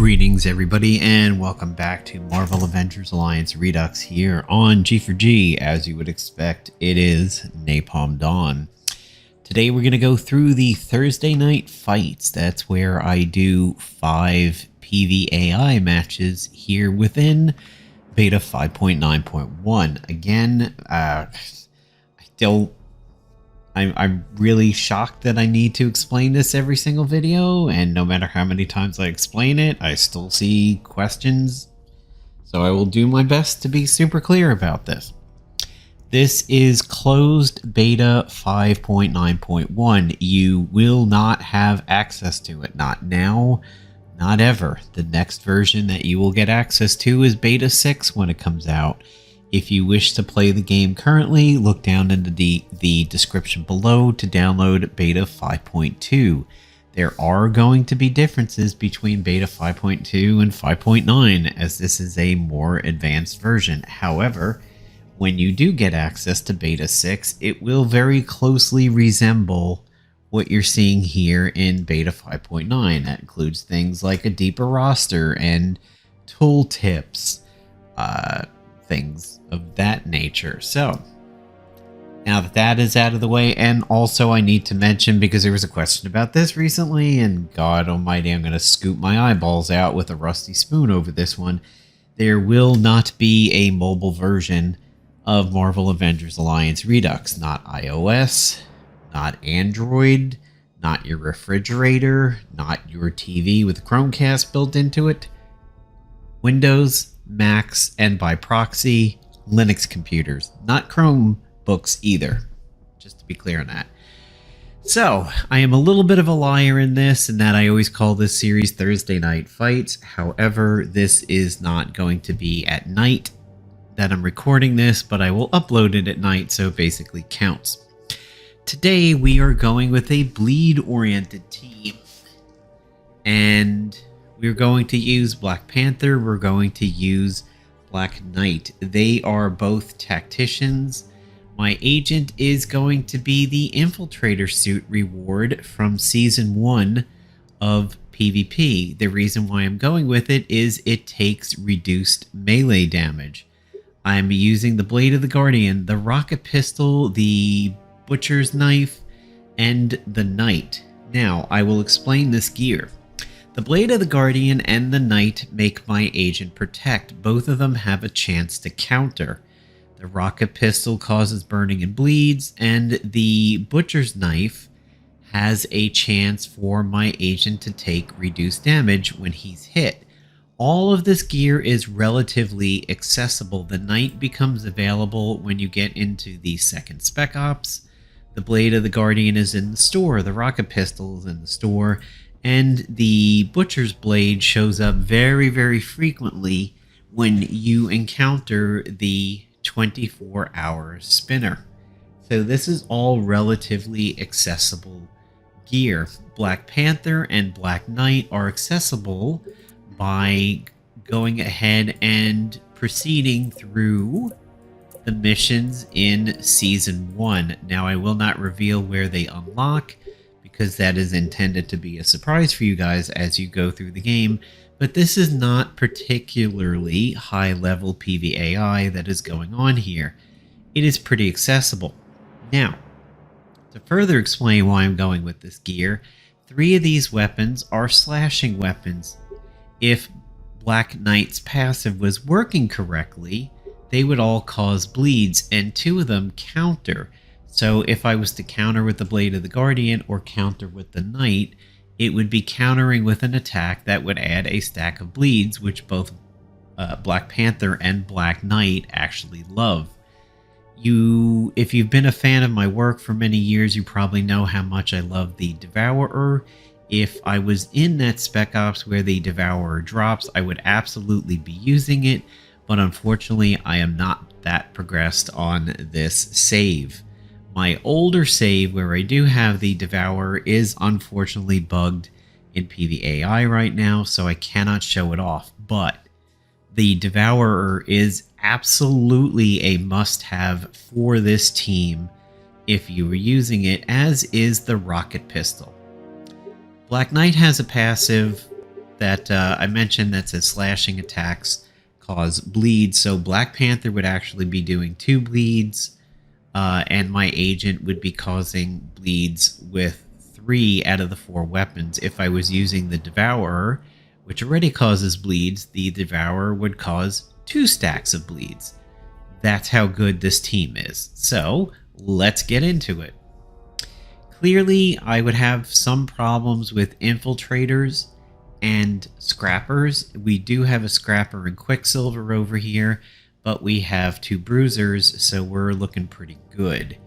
Greetings everybody and welcome back to Marvel Avengers Alliance Redux here on G4G. As you would expect, it is Napalm Dawn. Today we're going to go through the Thursday night fights. That's where I do 5 PvAI matches here within beta 5.9.1. Again, I'm really shocked that I need to explain this every single video, and no matter how many times I explain it, I still see questions. So I will do my best to be super clear about this. This is closed beta 5.9.1. You will not have access to it. Not now, not ever. The next version that you will get access to is beta 6 when it comes out. If you wish to play the game currently, look down into the description below to download beta 5.2. There are going to be differences between beta 5.2 and 5.9 as this is a more advanced version. However, when you do get access to beta 6, it will very closely resemble what you're seeing here in beta 5.9. That includes things like a deeper roster and tooltips, things of that nature. So now that that is out of the way, and also I need to mention, because there was a question about this recently, and God almighty, I'm going to scoop my eyeballs out with a rusty spoon over this one. There will not be a mobile version of Marvel Avengers Alliance Redux. Not iOS, not Android, not your refrigerator, not your TV with Chromecast built into it. Windows, Macs, and by proxy, Linux computers. Not Chromebooks either, just to be clear on that. So, I am a little bit of a liar in this, in that I always call this series Thursday Night Fights. However, this is not going to be at night that I'm recording this, but I will upload it at night, so it basically counts. Today, we are going with a bleed-oriented team, and we're going to use Black Panther, we're going to use Black Knight. They are both tacticians. My agent is going to be the Infiltrator suit reward from Season 1 of PvP. The reason why I'm going with it is it takes reduced melee damage. I'm using the Blade of the Guardian, the Rocket Pistol, the Butcher's Knife, and the Knight. Now, I will explain this gear. The Blade of the Guardian and the Knight make my agent protect. Both of them have a chance to counter. The Rocket Pistol causes burning and bleeds, and the Butcher's Knife has a chance for my agent to take reduced damage when he's hit. All of this gear is relatively accessible. The Knight becomes available when you get into the second Spec Ops. The Blade of the Guardian is in the store. The Rocket Pistol is in the store. And the Butcher's Blade shows up very, very frequently when you encounter the 24-hour spinner. So this is all relatively accessible gear. Black Panther and Black Knight are accessible by going ahead and proceeding through the missions in Season 1. Now, I will not reveal where they unlock, because that is intended to be a surprise for you guys as you go through the game, but this is not particularly high-level PvAI that is going on here. It is pretty accessible. Now, to further explain why I'm going with this gear, 3 of these weapons are slashing weapons. If Black Knight's passive was working correctly, they would all cause bleeds, and 2 of them counter. So if I was to counter with the Blade of the Guardian or counter with the Knight, it would be countering with an attack that would add a stack of bleeds, which both Black Panther and Black Knight actually love. If you've been a fan of my work for many years, you probably know how much I love the Devourer. If I was in that Spec Ops where the Devourer drops, I would absolutely be using it, but unfortunately I am not that progressed on this save. My older save, where I do have the Devourer, is unfortunately bugged in PvAI right now, so I cannot show it off. But the Devourer is absolutely a must-have for this team if you were using it, as is the Rocket Pistol. Black Knight has a passive that I mentioned that says slashing attacks cause bleeds. So Black Panther would actually be doing 2 bleeds, and my agent would be causing bleeds with 3 out of the 4 weapons. If I was using the Devourer, which already causes bleeds, the Devourer would cause 2 stacks of bleeds. That's how good this team is. So let's get into it. Clearly, I would have some problems with infiltrators and scrappers. We do have a scrapper and Quicksilver over here, but we have 2 bruisers, so we're looking pretty good.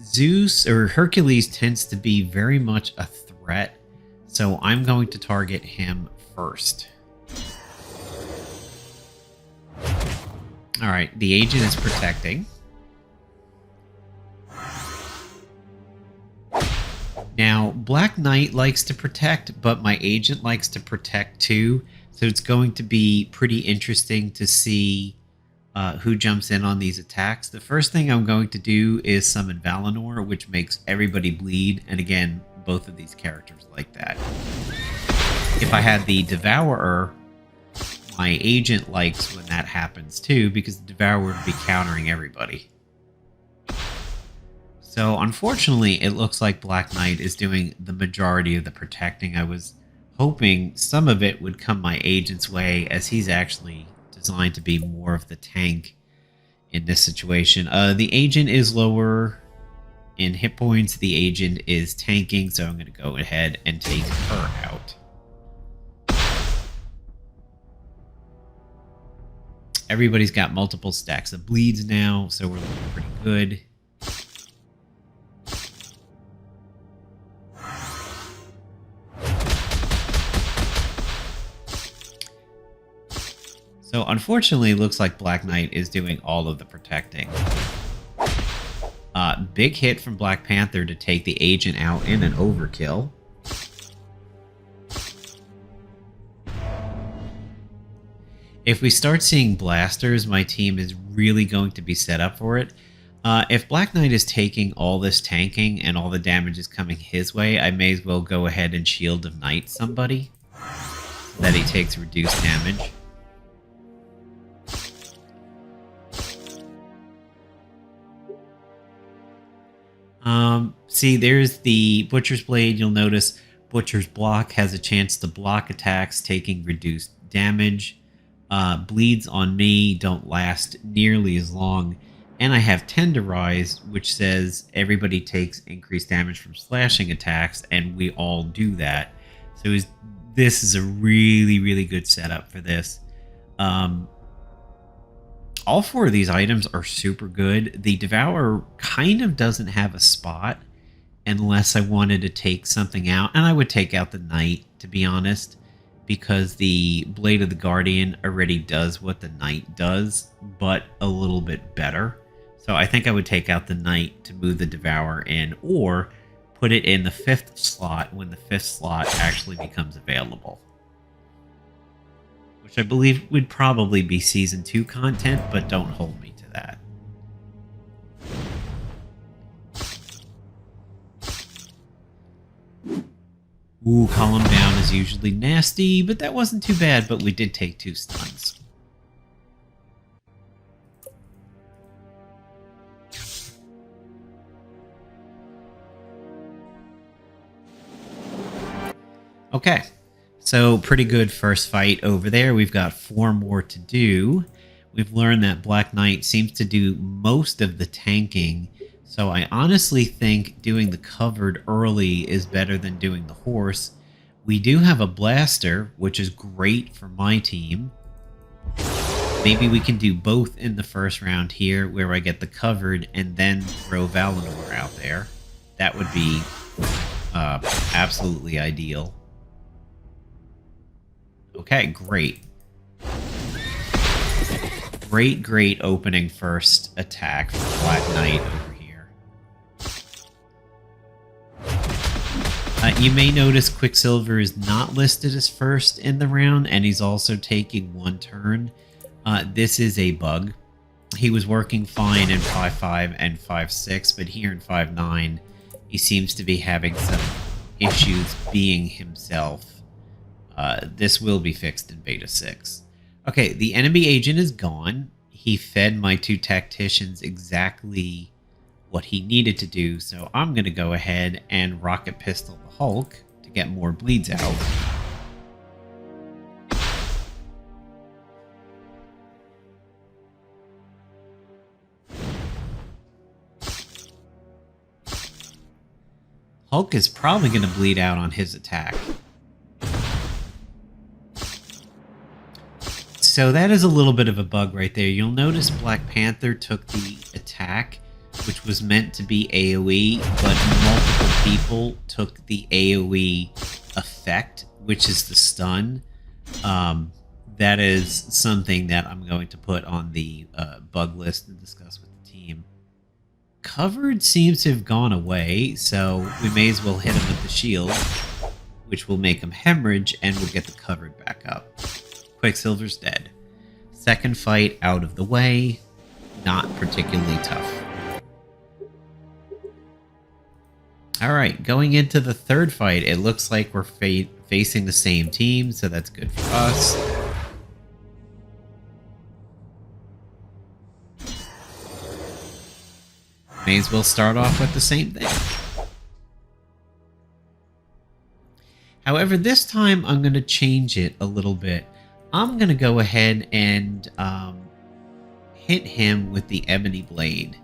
Zeus or Hercules tends to be very much a threat, so I'm going to target him first. Alright, the agent is protecting. Now, Black Knight likes to protect, but my agent likes to protect too, so it's going to be pretty interesting to see who jumps in on these attacks. The first thing I'm going to do is summon Valinor, which makes everybody bleed, and again, both of these characters like that. If I had the Devourer, my agent likes when that happens too, because the Devourer would be countering everybody. So unfortunately, it looks like Black Knight is doing the majority of the protecting. I was hoping some of it would come my agent's way, as he's actually designed to be more of the tank in this situation. The agent is lower in hit points. The agent is tanking, so I'm going to go ahead and take her out. Everybody's got multiple stacks of bleeds now, so we're looking pretty good. So unfortunately, it looks like Black Knight is doing all of the protecting. Big hit from Black Panther to take the agent out in an overkill. If we start seeing blasters, my team is really going to be set up for it. If Black Knight is taking all this tanking and all the damage is coming his way, I may as well go ahead and Shield of Night somebody so that he takes reduced damage. See, there's the Butcher's Blade. You'll notice Butcher's Block has a chance to block attacks, taking reduced damage. Bleeds on me don't last nearly as long. And I have Tenderize, which says everybody takes increased damage from slashing attacks, and we all do that. So this is a really, really good setup for this. All 4 of these items are super good. The Devourer kind of doesn't have a spot unless I wanted to take something out. And I would take out the Knight, to be honest, because the Blade of the Guardian already does what the Knight does, but a little bit better. So I think I would take out the Knight to move the Devourer in, or put it in the 5th slot when the 5th slot actually becomes available. Which I believe would probably be Season 2 content, but don't hold me to that. Ooh, Column Down is usually nasty, but that wasn't too bad, but we did take 2 stuns. Okay. So pretty good first fight over there. We've got 4 more to do. We've learned that Black Knight seems to do most of the tanking. So I honestly think doing the covered early is better than doing the horse. We do have a blaster, which is great for my team. Maybe we can do both in the first round here, where I get the covered and then throw Valinor out there. That would be absolutely ideal. Okay, great. Great opening first attack for Black Knight over here. You may notice Quicksilver is not listed as first in the round, and he's also taking 1 turn. This is a bug. He was working fine in 5.5 and 5.6, but here in 5.9, he seems to be having some issues being himself. This will be fixed in beta 6. Okay, the enemy agent is gone. He fed my 2 tacticians exactly what he needed to do, so I'm going to go ahead and rocket pistol the Hulk to get more bleeds out. Hulk is probably going to bleed out on his attack. So that is a little bit of a bug right there. You'll notice Black Panther took the attack, which was meant to be AoE, but multiple people took the AoE effect, which is the stun. That is something that I'm going to put on the bug list and discuss with the team. Covered seems to have gone away, so we may as well hit him with the shield, which will make him hemorrhage, and we'll get the covered back up. Quicksilver's dead. Second fight out of the way, not particularly tough. Alright, going into the third fight, it looks like we're facing the same team, so that's good for us. May as well start off with the same thing. However, this time I'm going to change it a little bit. I'm going to go ahead and hit him with the Ebony Blade,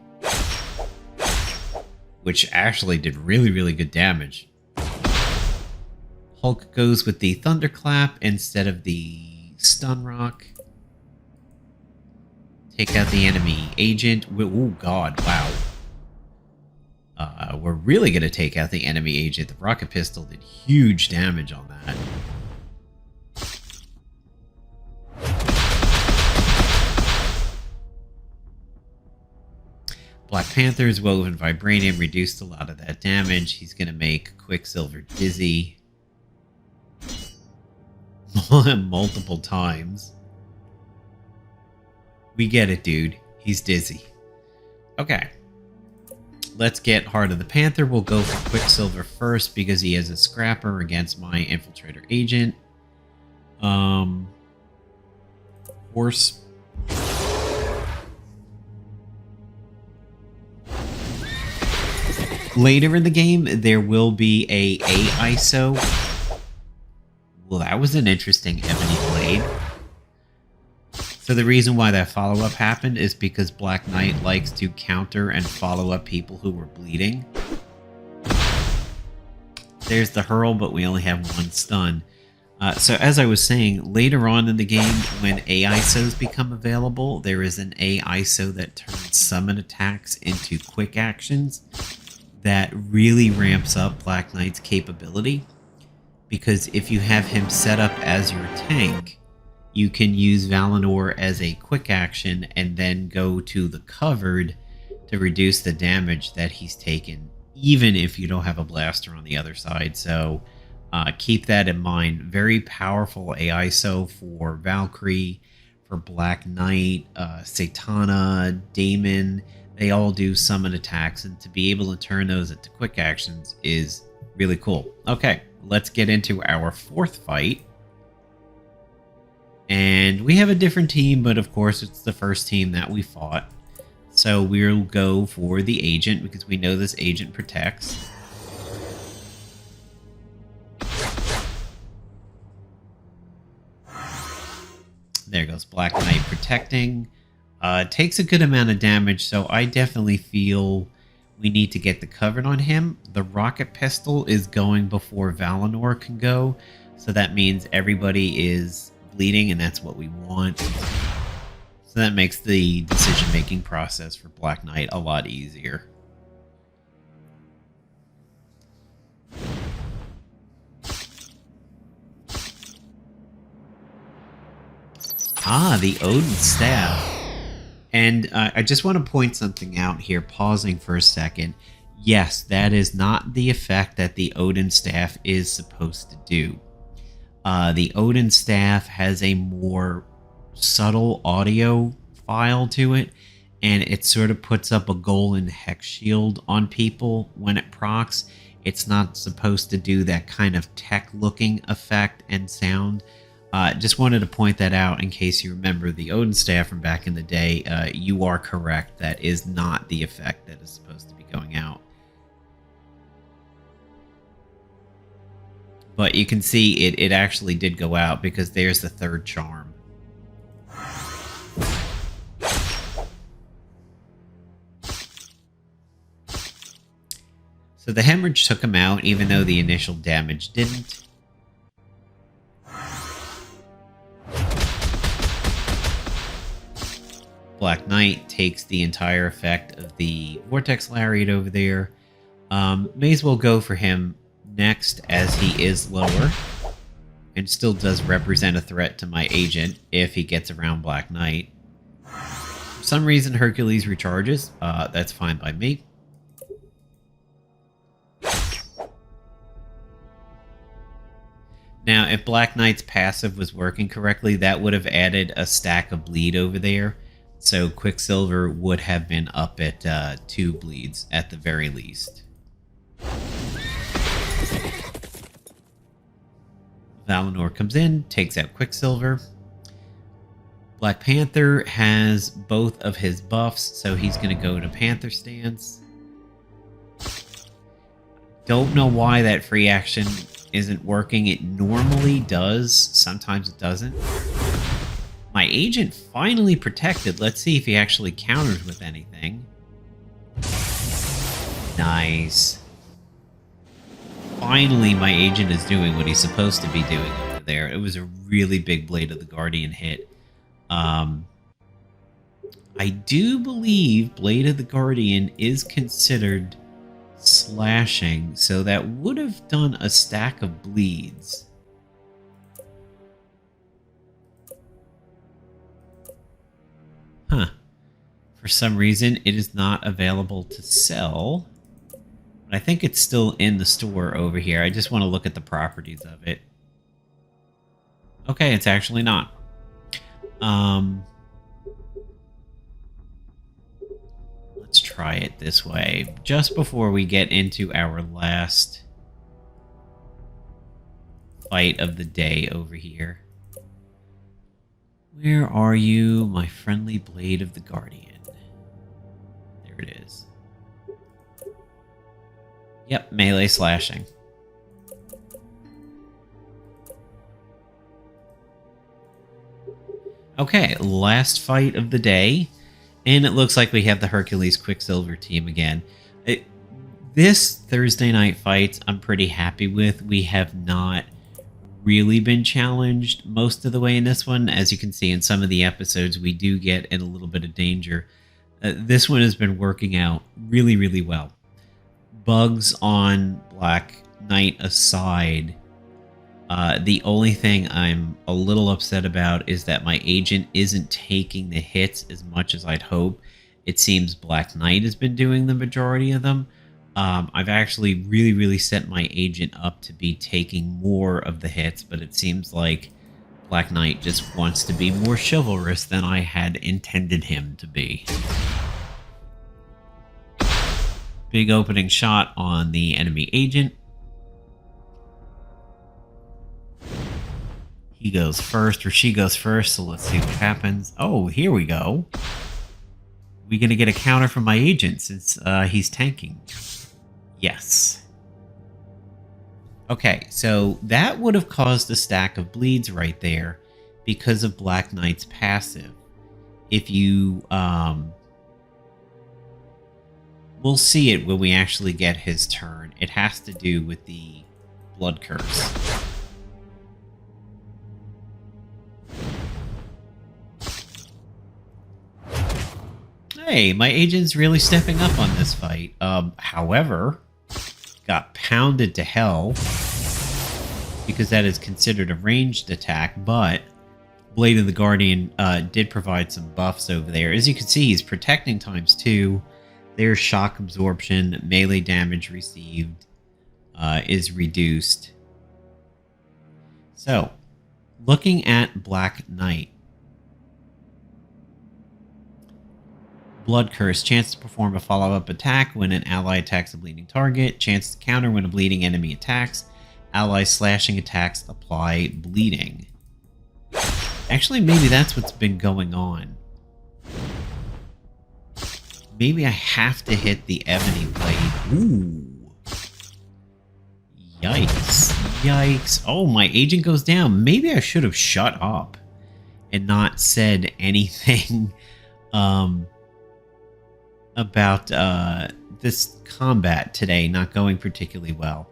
which actually did really, really good damage. Hulk goes with the Thunderclap instead of the Stun Rock. Take out the enemy agent. Oh god, wow. We're really going to take out the enemy agent. The rocket pistol did huge damage on that. Black Panther's Woven Vibranium reduced a lot of that damage. He's going to make Quicksilver dizzy multiple times. We get it, dude. He's dizzy. Okay. Let's get Heart of the Panther. We'll go for Quicksilver first because he has a scrapper against my Infiltrator agent. Horse. Later in the game, there will be a ISO. Well, that was an interesting Ebony Blade. So the reason why that follow-up happened is because Black Knight likes to counter and follow up people who were bleeding. There's the hurl, but we only have 1 stun. So as I was saying, later on in the game, when AISOs become available, there is an AISO that turns summon attacks into quick actions that really ramps up Black Knight's capability. Because if you have him set up as your tank, you can use Valinor as a quick action and then go to the covered to reduce the damage that he's taken, even if you don't have a blaster on the other side. So keep that in mind. Very powerful AISO for Valkyrie, for Black Knight, Satana, Daemon. They all do summon attacks, and to be able to turn those into quick actions is really cool. Okay, let's get into our 4th fight. And we have a different team, but of course it's the first team that we fought. So we'll go for the agent because we know this agent protects. There goes Black Knight protecting. Takes a good amount of damage, so I definitely feel we need to get the covered on him. The rocket pistol is going before Valinor can go, so that means everybody is bleeding, and that's what we want. So that makes the decision-making process for Black Knight a lot easier. Ah, the Odin Staff. And I just want to point something out here, pausing for a second. Yes, that is not the effect that the Odin Staff is supposed to do. The Odin Staff has a more subtle audio file to it, and it sort of puts up a golden hex shield on people when it procs. It's not supposed to do that kind of tech-looking effect and sound. Just wanted to point that out in case you remember the Odin staff from back in the day. You are correct. That is not the effect that is supposed to be going out. But you can see it actually did go out because there's the third charm. So the hemorrhage took him out, even though the initial damage didn't. Black Knight takes the entire effect of the Vortex Lariat over there. May as well go for him next, as he is lower and still does represent a threat to my agent if he gets around Black Knight. For some reason, Hercules recharges. That's fine by me. Now, if Black Knight's passive was working correctly, that would have added a stack of bleed over there. So Quicksilver would have been up at 2 bleeds at the very least. Valinor comes in, takes out Quicksilver. Black Panther has both of his buffs, so he's going to go to Panther stance. Don't know why that free action isn't working. It normally does. Sometimes it doesn't. My agent finally protected. Let's see if he actually counters with anything. Nice. Finally, my agent is doing what he's supposed to be doing over there. It was a really big Blade of the Guardian hit. I do believe Blade of the Guardian is considered slashing, so that would have done a stack of bleeds. Huh. For some reason, it is not available to sell. But I think it's still in the store over here. I just want to look at the properties of it. Okay, it's actually not. Let's try it this way. Just before we get into our last fight of the day over here. Where are you, my friendly Blade of the Guardian? There it is. Yep, melee slashing. Okay, last fight of the day. And it looks like we have the Hercules Quicksilver team again. This Thursday night fight, I'm pretty happy with. We have not really been challenged most of the way in this one. As you can see in some of the episodes, we do get in a little bit of danger. This one has been working out really, really well. Bugs on Black Knight aside, the only thing I'm a little upset about is that my agent isn't taking the hits as much as I'd hope. It seems Black Knight has been doing the majority of them. I've actually really set my agent up to be taking more of the hits, but it seems like Black Knight just wants to be more chivalrous than I had intended him to be. Big opening shot on the enemy agent. He goes first, or she goes first, so let's see what happens. Oh, here we go. We gonna get a counter from my agent since he's tanking? Yes. Okay, so that would have caused a stack of bleeds right there because of Black Knight's passive. If you, we'll see it when we actually get his turn. It has to do with the blood curse. Hey, my agent's really stepping up on this fight. However, got pounded to hell because that is considered a ranged attack, but Blade of the Guardian did provide some buffs over there. As you can see, he's protecting ×2. There's shock absorption, melee damage received is reduced. So, looking at Black Knight, Blood Curse, chance to perform a follow-up attack when an ally attacks a bleeding target, chance to counter when a bleeding enemy attacks, ally slashing attacks apply bleeding. Actually, maybe that's what's been going on. Maybe I have to hit the Ebony Blade. Ooh. Yikes. Yikes. Oh, my agent goes down. Maybe I should have shut up and not said anything about this combat today not going particularly well.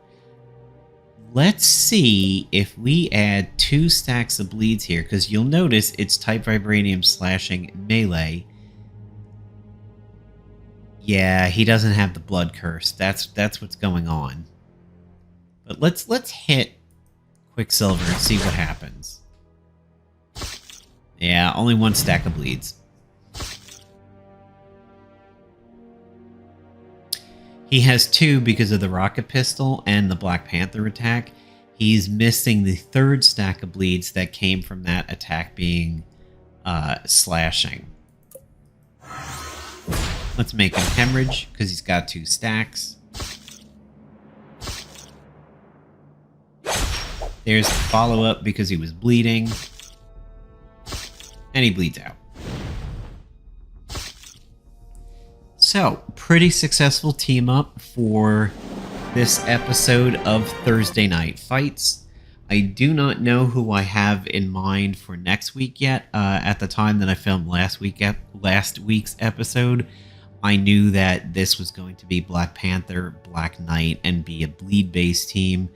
Let's see if we add 2 stacks of bleeds here, because you'll notice it's type vibranium slashing melee. Yeah, he doesn't have the blood curse. That's what's going on. But let's hit Quicksilver and see what happens. Yeah, only 1 stack of bleeds. He has 2 because of the rocket pistol and the Black Panther attack. He's missing the 3rd stack of bleeds that came from that attack being slashing. Let's make him hemorrhage because he's got 2 stacks. There's the follow-up because he was bleeding. And he bleeds out. So, pretty successful team up for this episode of Thursday Night Fights. I do not know who I have in mind for next week yet. At the time that I filmed last week's episode, I knew that this was going to be Black Panther, Black Knight, and be a bleed-based team.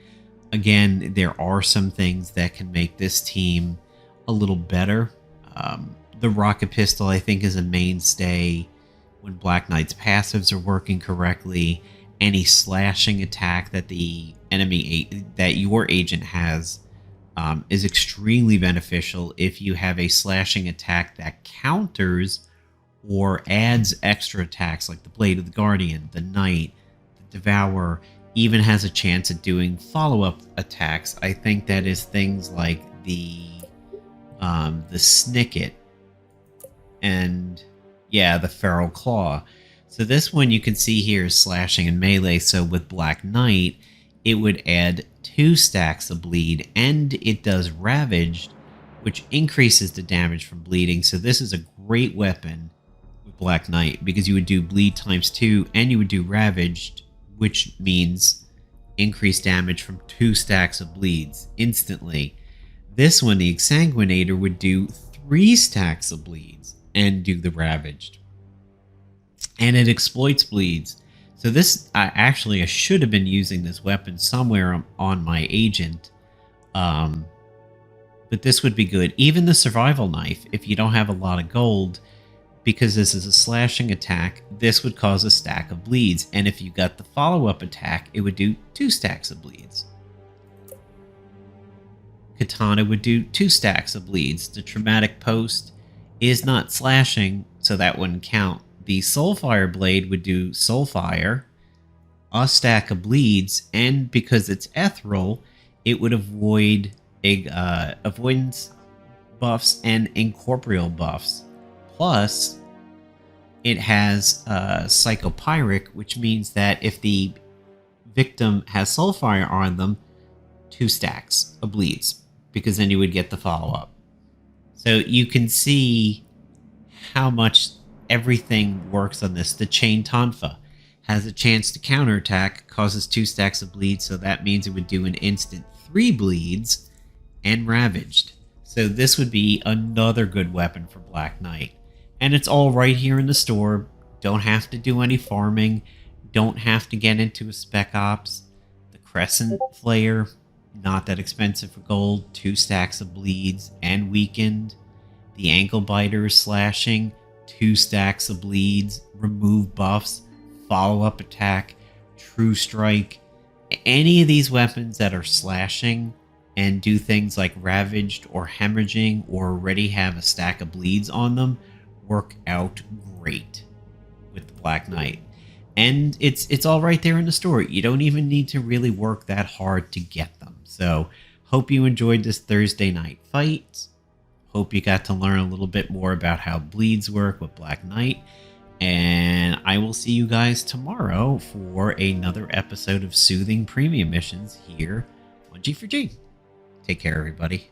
Again, there are some things that can make this team a little better. The rocket pistol, I think, is a mainstay when Black Knight's passives are working correctly. Any slashing attack that the enemy, that your agent has, is extremely beneficial if you have a slashing attack that counters or adds extra attacks, like the Blade of the Guardian, the Knight, the Devourer, even has a chance at doing follow-up attacks. I think that is things like the Snicket and, yeah, the Feral Claw. So this one you can see here is slashing and melee, so with Black Knight, it would add 2 stacks of bleed, and it does Ravaged, which increases the damage from bleeding. So this is a great weapon with Black Knight, because you would do bleed times 2, and you would do Ravaged, which means increased damage from 2 stacks of bleeds instantly. This one, the Exsanguinator, would do 3 stacks of bleeds and do the Ravaged. And it exploits bleeds. So this, actually, I should have been using this weapon somewhere on my agent. But this would be good. Even the Survival Knife, if you don't have a lot of gold, because this is a slashing attack, this would cause a stack of bleeds. And if you got the follow-up attack, it would do 2 stacks of bleeds. Katana would do 2 stacks of bleeds. The Traumatic Post is not slashing, so that wouldn't count. The Soulfire Blade would do Soulfire, a stack of bleeds, and because it's ethereal, it would avoid avoidance buffs and incorporeal buffs. Plus, it has Psychopyric, which means that if the victim has Soulfire on them, 2 stacks of bleeds, because then you would get the follow-up. So you can see how much everything works on this. The Chain Tonfa has a chance to counterattack, causes 2 stacks of bleeds, so that means it would do an instant 3 bleeds and Ravaged. So this would be another good weapon for Black Knight. And it's all right here in the store. Don't have to do any farming. Don't have to get into a Spec Ops. The Crescent Flare, not that expensive for gold. 2 stacks of bleeds and weakened. The Ankle Biter is slashing. 2 stacks of bleeds. Remove buffs. Follow-up attack. True Strike. Any of these weapons that are slashing and do things like Ravaged or Hemorrhaging or already have a stack of bleeds on them work out great with the Black Knight. And it's all right there in the store. You don't even need to really work that hard to get them. So, hope you enjoyed this Thursday night fight. Hope you got to learn a little bit more about how bleeds work with Black Knight. And I will see you guys tomorrow for another episode of Soothing Premium Missions here on G4G. Take care, everybody.